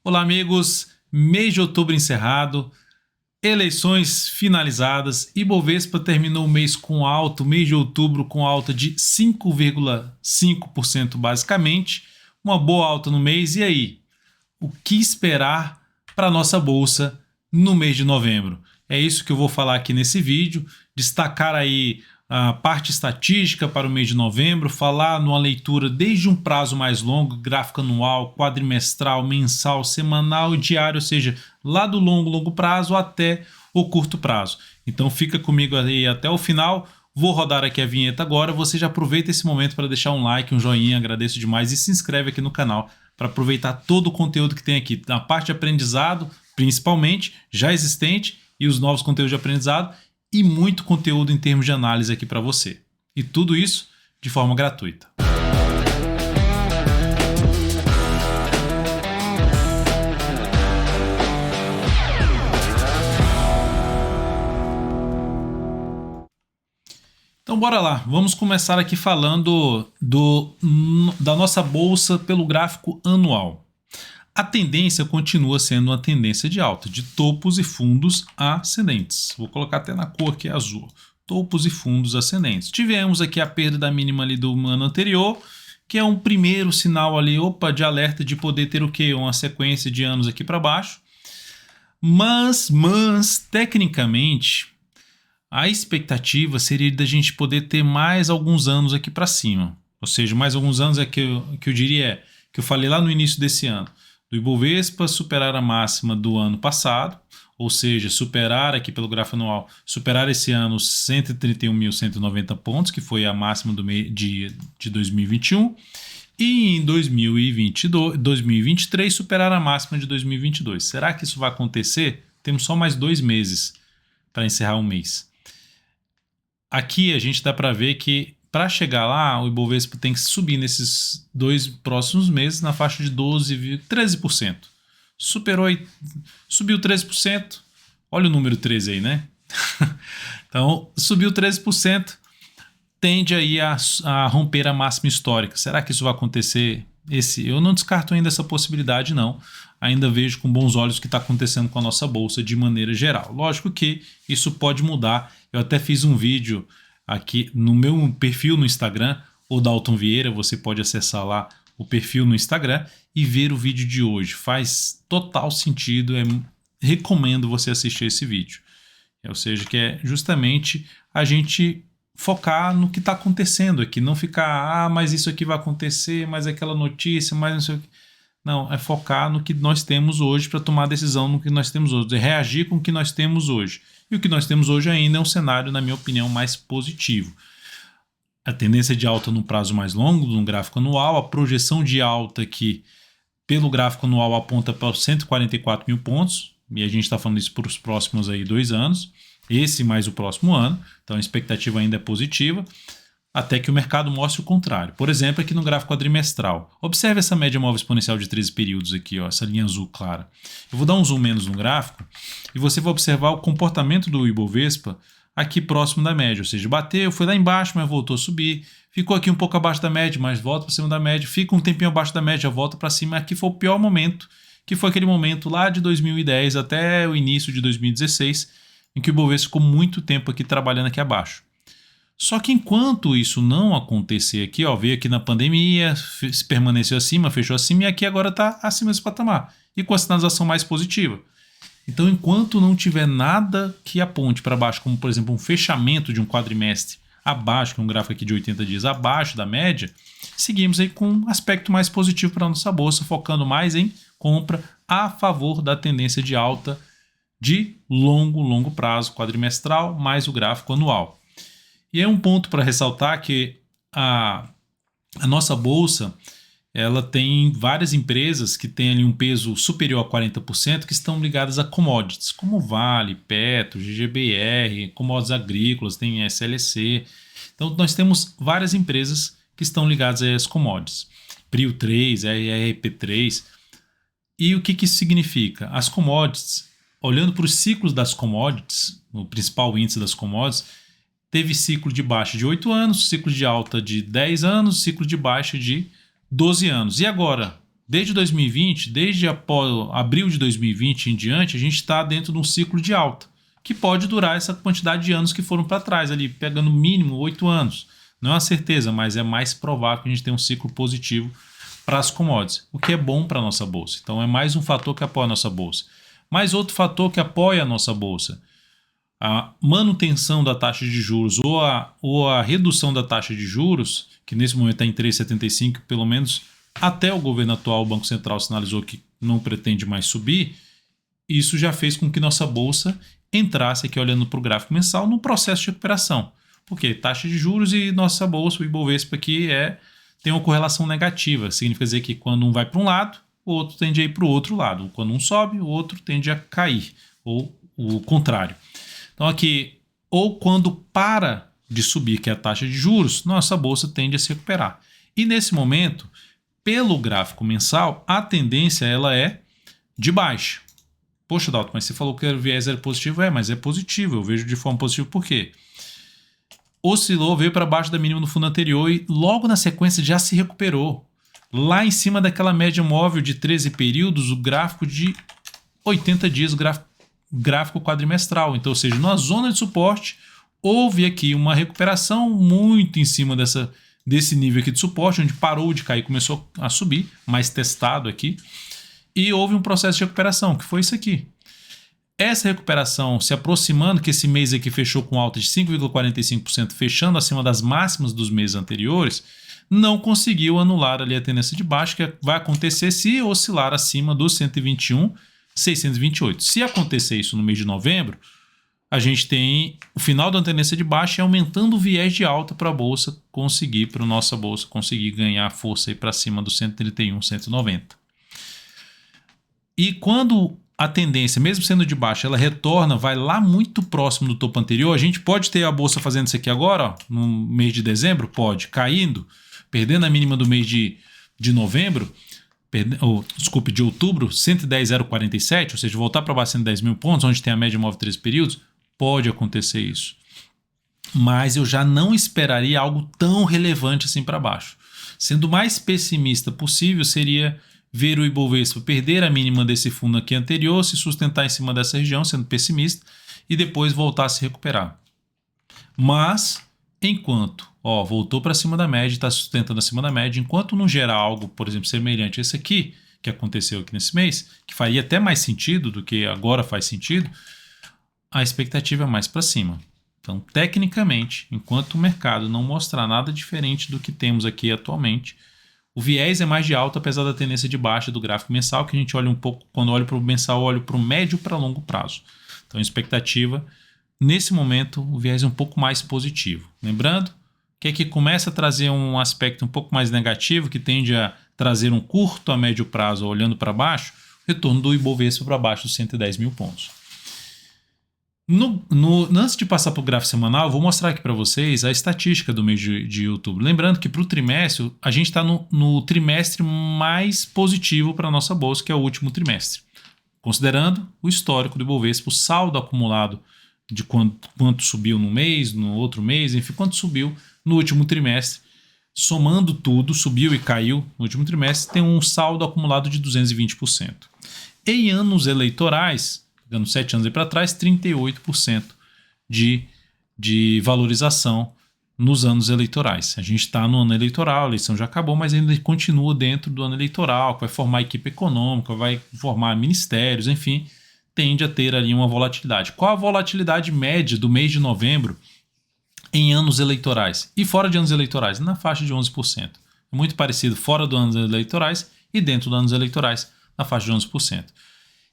Olá, amigos. Mês de outubro encerrado, eleições finalizadas. Ibovespa terminou o mês com alta, o mês de outubro com alta de 5,5% basicamente. Uma boa alta no mês. E aí? O que esperar para a nossa bolsa no mês de novembro? É isso que eu vou falar aqui nesse vídeo. Destacar aí a parte estatística para o mês de novembro, falar numa leitura desde um prazo mais longo, gráfico anual, quadrimestral, mensal, semanal e diário, ou seja, lá do longo prazo até o curto prazo. Então fica comigo aí até o final. Vou rodar aqui a vinheta agora. Você já aproveita esse momento para deixar um like, um joinha, agradeço demais, e se inscreve aqui no canal para aproveitar todo o conteúdo que tem aqui, na parte de aprendizado, principalmente, já existente, e os novos conteúdos de aprendizado, e muito conteúdo em termos de análise aqui para você. E tudo isso de forma gratuita. Então bora lá, vamos começar aqui falando da nossa bolsa pelo gráfico anual. A tendência continua sendo uma tendência de alta, de topos e fundos ascendentes. Vou colocar até na cor aqui azul. Topos e fundos ascendentes. Tivemos aqui a perda da mínima ali do ano anterior, que é um primeiro sinal ali, de alerta de poder ter o quê? Uma sequência de anos aqui para baixo. Mas, tecnicamente, a expectativa seria da gente poder ter mais alguns anos aqui para cima. Ou seja, mais alguns anos que eu diria que eu falei lá no início desse ano. Do Ibovespa superar a máxima do ano passado, ou seja, superar aqui pelo gráfico anual, superar esse ano 131.190 pontos, que foi a máxima de 2021, e em 2023 superar a máxima de 2022. Será que isso vai acontecer? Temos só mais 2 meses para encerrar um mês. Aqui a gente dá para ver que para chegar lá, o Ibovespa tem que subir nesses 2 próximos meses na faixa de 13%. Subiu 13%, olha o número 13 aí, né? Então, subiu 13%, tende aí a romper a máxima histórica. Será que isso vai acontecer? Eu não descarto ainda essa possibilidade, não. Ainda vejo com bons olhos o que está acontecendo com a nossa bolsa de maneira geral. Lógico que isso pode mudar. Eu até fiz um vídeo aqui no meu perfil no Instagram, o Dalton Vieira, você pode acessar lá o perfil no Instagram e ver o vídeo de hoje. Faz total sentido, recomendo você assistir esse vídeo. Ou seja, que é justamente a gente focar no que está acontecendo aqui, não ficar, mas isso aqui vai acontecer, mas aquela notícia, mas não sei o que. Não, é focar no que nós temos hoje para tomar decisão no que nós temos hoje, reagir com o que nós temos hoje. E o que nós temos hoje ainda é um cenário, na minha opinião, mais positivo. A tendência de alta no prazo mais longo, no gráfico anual, a projeção de alta aqui pelo gráfico anual aponta para 144 mil pontos, e a gente está falando isso para os próximos aí 2 anos, esse mais o próximo ano, então a expectativa ainda é positiva, até que o mercado mostre o contrário. Por exemplo, aqui no gráfico quadrimestral. Observe essa média móvel exponencial de 13 períodos aqui, essa linha azul clara. Eu vou dar um zoom menos no gráfico e você vai observar o comportamento do Ibovespa aqui próximo da média. Ou seja, bateu, foi lá embaixo, mas voltou a subir. Ficou aqui um pouco abaixo da média, mas volta para cima da média. Fica um tempinho abaixo da média, volta para cima. Aqui foi o pior momento, que foi aquele momento lá de 2010 até o início de 2016, em que o Ibovespa ficou muito tempo aqui trabalhando aqui abaixo. Só que enquanto isso não acontecer aqui, veio aqui na pandemia, permaneceu acima, fechou acima e aqui agora está acima desse patamar. E com a sinalização mais positiva. Então, enquanto não tiver nada que aponte para baixo, como por exemplo um fechamento de um quadrimestre abaixo, que é um gráfico aqui de 80 dias abaixo da média, seguimos aí com um aspecto mais positivo para a nossa bolsa, focando mais em compra a favor da tendência de alta de longo prazo, quadrimestral, mais o gráfico anual. E é um ponto para ressaltar que a nossa bolsa ela tem várias empresas que têm ali um peso superior a 40% que estão ligadas a commodities, como Vale, Petro, GGBR, commodities agrícolas, tem SLC. Então nós temos várias empresas que estão ligadas a essas commodities. Prio 3, RRP3. E o que isso significa? As commodities, olhando para os ciclos das commodities, o principal índice das commodities, teve ciclo de baixa de 8 anos, ciclo de alta de 10 anos, ciclo de baixa de 12 anos. E agora, Desde 2020, desde abril de 2020 em diante, a gente está dentro de um ciclo de alta, que pode durar essa quantidade de anos que foram para trás, ali pegando mínimo 8 anos. Não é uma certeza, mas é mais provável que a gente tenha um ciclo positivo para as commodities, o que é bom para a nossa bolsa. Então é mais um fator que apoia a nossa bolsa. Mais outro fator que apoia a nossa bolsa, a manutenção da taxa de juros ou a redução da taxa de juros, que nesse momento está em 3,75, pelo menos até o governo atual, o Banco Central sinalizou que não pretende mais subir, isso já fez com que nossa bolsa entrasse aqui, olhando para o gráfico mensal, num processo de recuperação. Porque taxa de juros e nossa bolsa, o Ibovespa aqui, tem uma correlação negativa. Significa dizer que quando um vai para um lado, o outro tende a ir para o outro lado. Quando um sobe, o outro tende a cair, ou o contrário. Então aqui, ou quando para de subir, que é a taxa de juros, nossa bolsa tende a se recuperar. E nesse momento, pelo gráfico mensal, a tendência ela é de baixa. Poxa, Dalton, mas você falou que o viés era positivo? Mas é positivo, eu vejo de forma positiva. Por quê? Oscilou, veio para baixo da mínima no fundo anterior e logo na sequência já se recuperou. Lá em cima daquela média móvel de 13 períodos, o gráfico de 80 dias, o gráfico quadrimestral. Então, ou seja, na zona de suporte, houve aqui uma recuperação muito em cima desse nível aqui de suporte, onde parou de cair, começou a subir, mais testado aqui, e houve um processo de recuperação, que foi isso aqui. Essa recuperação se aproximando, que esse mês aqui fechou com alta de 5,45%, fechando acima das máximas dos meses anteriores, não conseguiu anular ali a tendência de baixa, que vai acontecer se oscilar acima dos 121,628. Se acontecer isso no mês de novembro, a gente tem o final da tendência de baixa e aumentando o viés de alta para a bolsa conseguir, para a nossa bolsa conseguir ganhar força para cima dos 131, 190. E quando a tendência, mesmo sendo de baixa, ela retorna, vai lá muito próximo do topo anterior, a gente pode ter a bolsa fazendo isso aqui agora, ó, no mês de dezembro, pode, caindo, perdendo a mínima do mês de novembro, de outubro, 110,047, ou seja, voltar para baixo de 110 mil pontos, onde tem a média móvel de 13 períodos, pode acontecer isso. Mas eu já não esperaria algo tão relevante assim para baixo. Sendo o mais pessimista possível, seria ver o Ibovespa perder a mínima desse fundo aqui anterior, se sustentar em cima dessa região, sendo pessimista, e depois voltar a se recuperar. Mas, enquanto voltou para cima da média, está sustentando acima da média, enquanto não gerar algo, por exemplo, semelhante a esse aqui, que aconteceu aqui nesse mês, que faria até mais sentido do que agora faz sentido, a expectativa é mais para cima. Então, tecnicamente, enquanto o mercado não mostrar nada diferente do que temos aqui atualmente, o viés é mais de alta, apesar da tendência de baixa do gráfico mensal, que a gente olha um pouco, quando olho para o mensal, olho para o médio para longo prazo. Então, a expectativa, nesse momento, o viés é um pouco mais positivo. Lembrando que aqui começa a trazer um aspecto um pouco mais negativo, que tende a trazer um curto a médio prazo, olhando para baixo, retorno do Ibovespa para baixo dos 110 mil pontos. Antes de passar para o gráfico semanal, eu vou mostrar aqui para vocês a estatística do mês de outubro. Lembrando que para o trimestre, a gente está no trimestre mais positivo para a nossa bolsa, que é o último trimestre. Considerando o histórico do Ibovespa, o saldo acumulado de quanto subiu no mês, no outro mês, enfim, quanto subiu no último trimestre, somando tudo, subiu e caiu no último trimestre, tem um saldo acumulado de 220%. Em anos eleitorais, dando 7 anos aí para trás, 38% de valorização nos anos eleitorais. A gente está no ano eleitoral, a eleição já acabou, mas ainda continua dentro do ano eleitoral, que vai formar equipe econômica, vai formar ministérios, enfim, tende a ter ali uma volatilidade. Qual a volatilidade média do mês de novembro em anos eleitorais? E fora de anos eleitorais? Na faixa de 11%. É muito parecido fora dos anos eleitorais e dentro dos anos eleitorais, na faixa de 11%.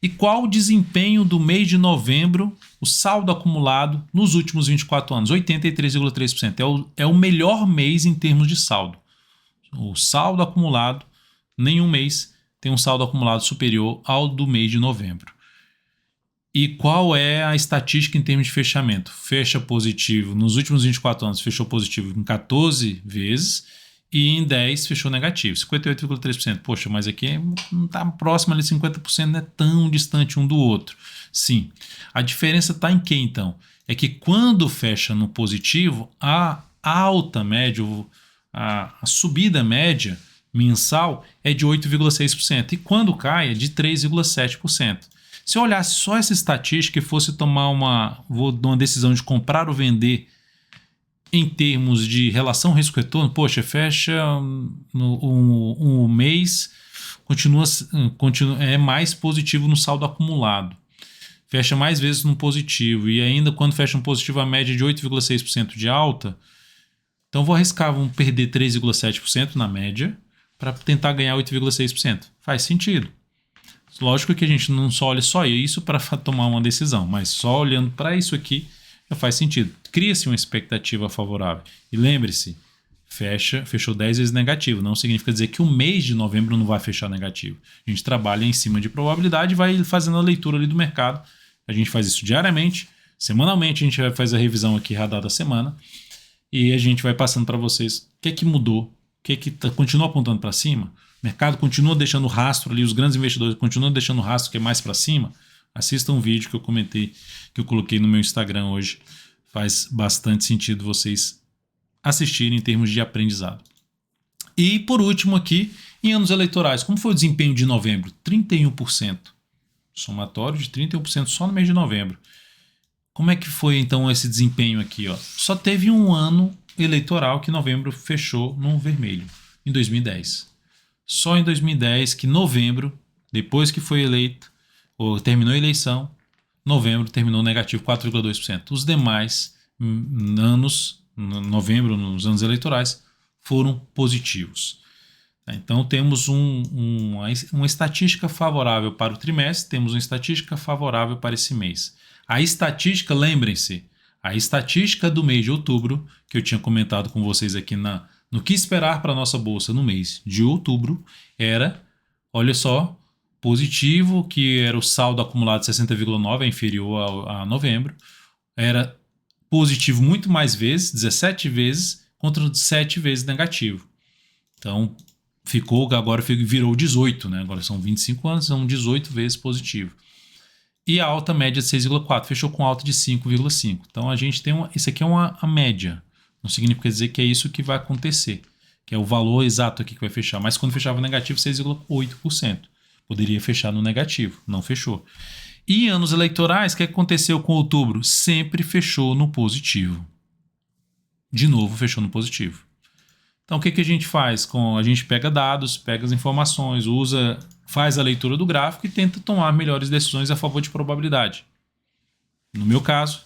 E qual o desempenho do mês de novembro, o saldo acumulado nos últimos 24 anos? 83,3%. É o melhor mês em termos de saldo. O saldo acumulado, nenhum mês tem um saldo acumulado superior ao do mês de novembro. E qual é a estatística em termos de fechamento? Fecha positivo, nos últimos 24 anos fechou positivo em 14 vezes, e em 10 fechou negativo, 58,3%. Poxa, mas aqui não está próximo ali, 50%, não é tão distante um do outro. Sim, a diferença está em que então? É que quando fecha no positivo, a alta média, a subida média mensal é de 8,6%. E quando cai é de 3,7%. Se eu olhasse só essa estatística e fosse tomar uma decisão de comprar ou vender em termos de relação risco-retorno, poxa, fecha um mês, é mais positivo no saldo acumulado. Fecha mais vezes no positivo. E ainda quando fecha um positivo, a média de 8,6% de alta. Então vou arriscar, vamos perder 3,7% na média para tentar ganhar 8,6%. Faz sentido. Lógico que a gente não só olha só isso para tomar uma decisão, mas só olhando para isso aqui já faz sentido. Cria-se uma expectativa favorável. E lembre-se, fechou 10 vezes negativo. Não significa dizer que o mês de novembro não vai fechar negativo. A gente trabalha em cima de probabilidade e vai fazendo a leitura ali do mercado. A gente faz isso diariamente, semanalmente a gente vai fazer a revisão aqui radada semana e a gente vai passando para vocês o que é que mudou, o que é que continua apontando para cima. O mercado continua deixando rastro ali, os grandes investidores continuam deixando rastro que é mais para cima. Assista um vídeo que eu comentei, que eu coloquei no meu Instagram hoje. Faz bastante sentido vocês assistirem em termos de aprendizado. E por último aqui, em anos eleitorais, como foi o desempenho de novembro? 31%. Somatório de 31% só no mês de novembro. Como é que foi então esse desempenho aqui? Ó? Só teve um ano eleitoral que novembro fechou no vermelho, em 2010. Só em 2010 que novembro, depois que foi eleito, ou terminou a eleição, novembro terminou negativo 4,2%. Os demais anos, novembro, nos anos eleitorais, foram positivos. Então temos uma estatística favorável para o trimestre, temos uma estatística favorável para esse mês. A estatística, lembrem-se, a estatística do mês de outubro, que eu tinha comentado com vocês aqui no que esperar para a nossa bolsa no mês de outubro, era, olha só, positivo, que era o saldo acumulado de 60,9, é inferior a novembro, era positivo muito mais vezes, 17 vezes, contra 7 vezes negativo. Então, agora virou 18, né? Agora são 25 anos, são 18 vezes positivo. E a alta média de 6,4, fechou com alta de 5,5. Então a gente tem isso aqui é a média. Não significa dizer que é isso que vai acontecer, que é o valor exato aqui que vai fechar. Mas quando fechava negativo, 6,8%. Poderia fechar no negativo, não fechou. E em anos eleitorais, o que aconteceu com outubro? Sempre fechou no positivo. De novo, fechou no positivo. Então, o que a gente faz? A gente pega dados, pega as informações, faz a leitura do gráfico e tenta tomar melhores decisões a favor de probabilidade. No meu caso,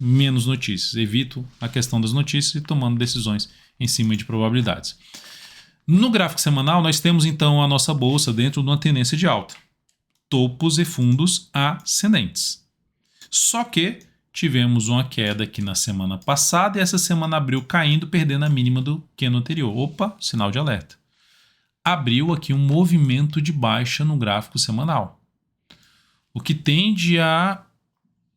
menos notícias. Evito a questão das notícias e tomando decisões em cima de probabilidades. No gráfico semanal, nós temos então a nossa bolsa dentro de uma tendência de alta. Topos e fundos ascendentes. Só que tivemos uma queda aqui na semana passada e essa semana abriu caindo, perdendo a mínima do candle anterior. Opa, sinal de alerta. Abriu aqui um movimento de baixa no gráfico semanal, o que tende a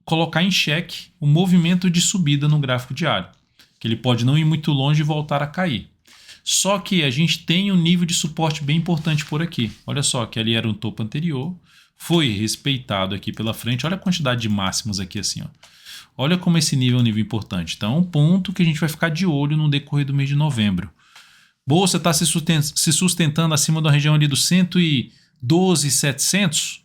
colocar em xeque o movimento de subida no gráfico diário, que ele pode não ir muito longe e voltar a cair. Só que a gente tem um nível de suporte bem importante por aqui. Olha só, que ali era um topo anterior, foi respeitado aqui pela frente. Olha a quantidade de máximos aqui assim, ó. Olha como esse nível é um nível importante. Então é um ponto que a gente vai ficar de olho no decorrer do mês de novembro. Bolsa está se sustentando acima da região ali dos 112.700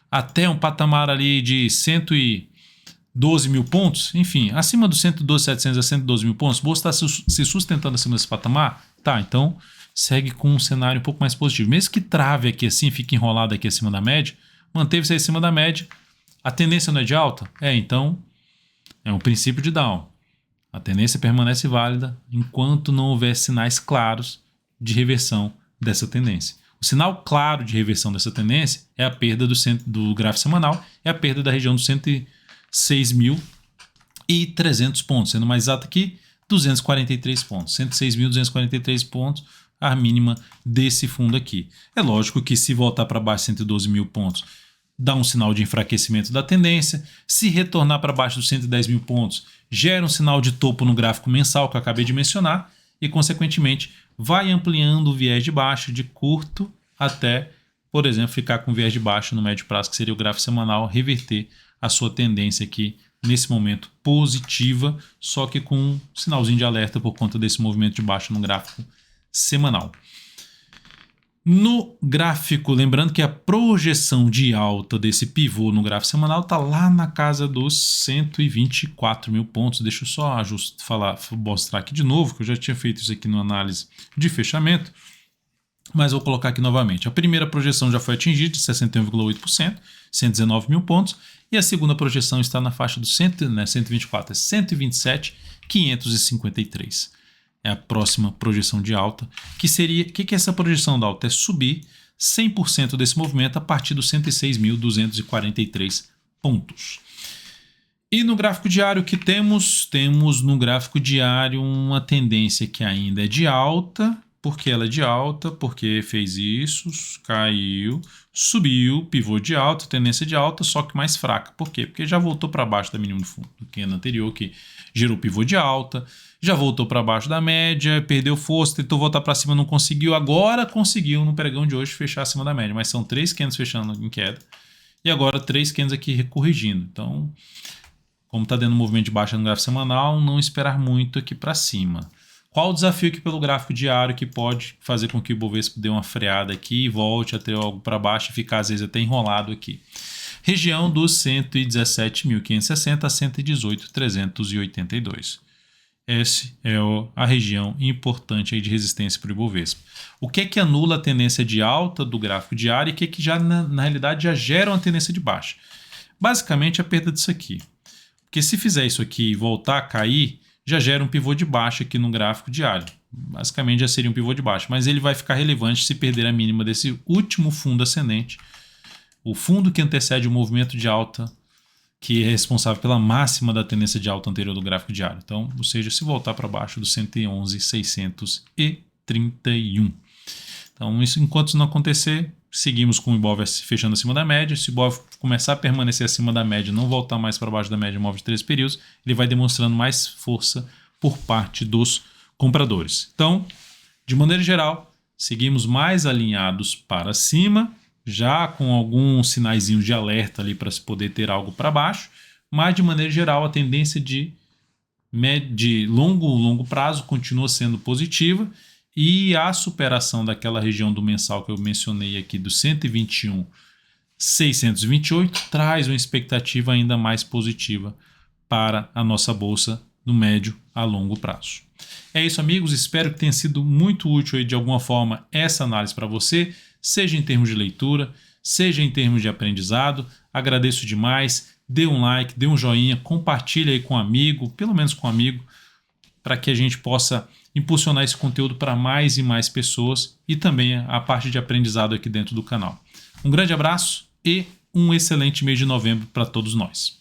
até um patamar ali de 112 mil pontos. Enfim, acima dos 112.700 a 112 mil pontos, a bolsa está se sustentando acima desse patamar. Tá, então segue com um cenário um pouco mais positivo. Mesmo que trave aqui assim, fique enrolado aqui acima da média, manteve-se acima da média. A tendência não é de alta? Então é um princípio de Down. A tendência permanece válida enquanto não houver sinais claros de reversão dessa tendência. O sinal claro de reversão dessa tendência é a perda do gráfico semanal, é a perda da região dos 106.300 pontos. Sendo mais exato aqui, 243 pontos. 106.243 pontos, a mínima desse fundo aqui. É lógico que se voltar para baixo de 112 mil pontos, dá um sinal de enfraquecimento da tendência. Se retornar para baixo dos 110 mil pontos, gera um sinal de topo no gráfico mensal que eu acabei de mencionar e, consequentemente, vai ampliando o viés de baixa de curto até, por exemplo, ficar com viés de baixa no médio prazo, que seria o gráfico semanal, reverter a sua tendência aqui, nesse momento, positiva, só que com um sinalzinho de alerta por conta desse movimento de baixa no gráfico semanal. No gráfico, lembrando que a projeção de alta desse pivô no gráfico semanal está lá na casa dos 124 mil pontos. Deixa eu só mostrar aqui de novo, que eu já tinha feito isso aqui no análise de fechamento, mas vou colocar aqui novamente. A primeira projeção já foi atingida de 61,8%, 119 mil pontos, e a segunda projeção está na faixa dos 124, é 127,553. É a próxima projeção de alta, que seria... O que é essa projeção de alta? É subir 100% desse movimento a partir dos 106.243 pontos. E no gráfico diário, o que temos? Temos no gráfico diário uma tendência que ainda é de alta. Por que ela é de alta? Porque fez isso, caiu, subiu, pivô de alta, tendência de alta, só que mais fraca. Por quê? Porque já voltou para baixo da mínima do candle anterior, que gerou pivô de alta, já voltou para baixo da média, perdeu força, tentou voltar para cima, não conseguiu, agora conseguiu no pregão de hoje fechar acima da média, mas são 3 candles fechando em queda e agora 3 candles aqui corrigindo. Então, como está dando um movimento de baixa no gráfico semanal, não esperar muito aqui para cima. Qual o desafio aqui pelo gráfico diário que pode fazer com que o Bovespa dê uma freada aqui e volte a ter algo para baixo e ficar às vezes até enrolado aqui? Região dos 117.560 a 118.382. Essa é a região importante aí de resistência para o Ibovespa. O que é que anula a tendência de alta do gráfico diário e o que é que já na realidade já gera uma tendência de baixa? Basicamente a perda disso aqui. Porque se fizer isso aqui e voltar a cair, já gera um pivô de baixa aqui no gráfico diário. Basicamente já seria um pivô de baixa, mas ele vai ficar relevante se perder a mínima desse último fundo ascendente, o fundo que antecede o movimento de alta, que é responsável pela máxima da tendência de alta anterior do gráfico diário. Então, ou seja, se voltar para baixo dos 111.631. Então, enquanto isso não acontecer, seguimos com o Ibov fechando acima da média. Se o Ibov começar a permanecer acima da média, não voltar mais para baixo da média móvel de 13 períodos, ele vai demonstrando mais força por parte dos compradores. Então, de maneira geral, seguimos mais alinhados para cima, já com alguns sinaizinhos de alerta ali para se poder ter algo para baixo, mas de maneira geral a tendência de longo prazo continua sendo positiva e a superação daquela região do mensal que eu mencionei aqui do 121.628 traz uma expectativa ainda mais positiva para a nossa bolsa no médio a longo prazo. É isso, amigos, espero que tenha sido muito útil aí, de alguma forma essa análise para você, seja em termos de leitura, seja em termos de aprendizado. Agradeço demais, dê um like, dê um joinha, compartilhe aí com um amigo, pelo menos com um amigo, para que a gente possa impulsionar esse conteúdo para mais e mais pessoas e também a parte de aprendizado aqui dentro do canal. Um grande abraço e um excelente mês de novembro para todos nós.